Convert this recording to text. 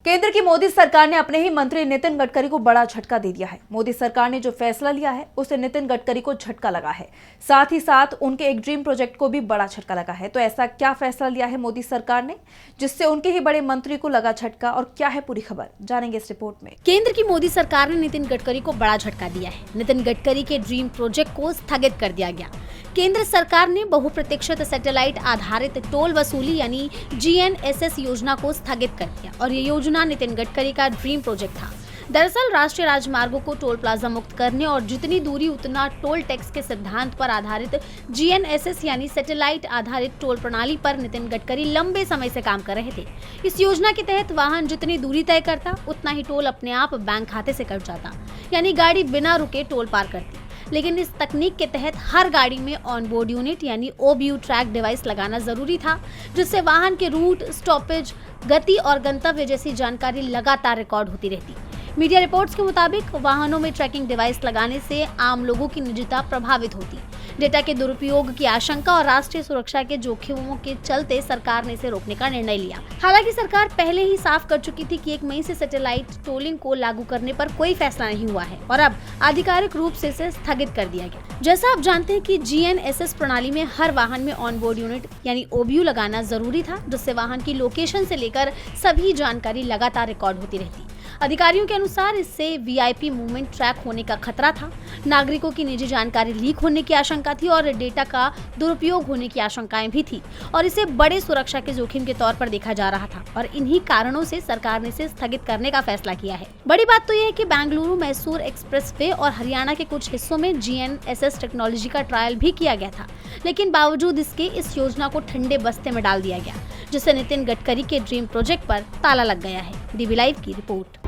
केंद्र की मोदी सरकार ने अपने ही मंत्री नितिन गडकरी को बड़ा झटका दे दिया है। मोदी सरकार ने जो फैसला लिया है उससे नितिन गडकरी को झटका लगा है, साथ ही साथ उनके एक ड्रीम प्रोजेक्ट को भी बड़ा झटका लगा है। तो ऐसा क्या फैसला लिया है मोदी सरकार ने जिससे उनके ही बड़े मंत्री को लगा झटका, और क्या है पूरी खबर, जानेंगे इस रिपोर्ट में। केंद्र की मोदी सरकार ने नितिन गडकरी को बड़ा झटका दिया है। नितिन गडकरी के ड्रीम प्रोजेक्ट को स्थगित कर दिया गया। केंद्र सरकार ने बहुप्रतीक्षित सैटेलाइट आधारित टोल वसूली यानी GNSS योजना को स्थगित कर दिया, और ये योजना नितिन गडकरी का ड्रीम प्रोजेक्ट था। दरअसल राष्ट्रीय राजमार्गों को टोल प्लाजा मुक्त करने और जितनी दूरी उतना टोल टैक्स के सिद्धांत पर आधारित GNSS यानी सैटेलाइट आधारित टोल प्रणाली पर नितिन गडकरी लंबे समय से काम कर रहे थे। इस योजना के तहत वाहन जितनी दूरी तय करता उतना ही टोल अपने आप बैंक खाते से कट जाता, यानी गाड़ी बिना रुके टोल पार करती। लेकिन इस तकनीक के तहत हर गाड़ी में ऑनबोर्ड यूनिट यानी OBU ट्रैक डिवाइस लगाना जरूरी था, जिससे वाहन के रूट, स्टॉपेज, गति और गंतव्य जैसी जानकारी लगातार रिकॉर्ड होती रहती। मीडिया रिपोर्ट्स के मुताबिक वाहनों में ट्रैकिंग डिवाइस लगाने से आम लोगों की निजता प्रभावित होती। डेटा के दुरुपयोग की आशंका और राष्ट्रीय सुरक्षा के जोखिमों के चलते सरकार ने इसे रोकने का निर्णय लिया। हालांकि सरकार पहले ही साफ कर चुकी थी कि 1 मई से सैटेलाइट टोलिंग को लागू करने पर कोई फैसला नहीं हुआ है, और अब आधिकारिक रूप से इसे स्थगित कर दिया गया। जैसा आप जानते हैं कि GNSS प्रणाली में हर वाहन में ऑनबोर्ड यूनिट यानी OBU लगाना जरूरी था, जिससे वाहन की लोकेशन से लेकर सभी जानकारी लगातार रिकॉर्ड होती रहती। अधिकारियों के अनुसार इससे VIP मूवमेंट ट्रैक होने का खतरा था, नागरिकों की निजी जानकारी लीक होने की आशंका थी और डेटा का दुरुपयोग होने की आशंकाएं भी थी, और इसे बड़े सुरक्षा के जोखिम के तौर पर देखा जा रहा था। और इन्हीं कारणों से सरकार ने इसे स्थगित करने का फैसला किया है। बड़ी बात तो यह है कि बेंगलुरु मैसूर एक्सप्रेसवे और हरियाणा के कुछ हिस्सों में GNSS टेक्नोलॉजी का ट्रायल भी किया गया था, लेकिन बावजूद इसके इस योजना को ठंडे बस्ते में डाल दिया गया, जिससे नितिन गडकरी के ड्रीम प्रोजेक्ट पर ताला लग गया है। DB लाइव की रिपोर्ट।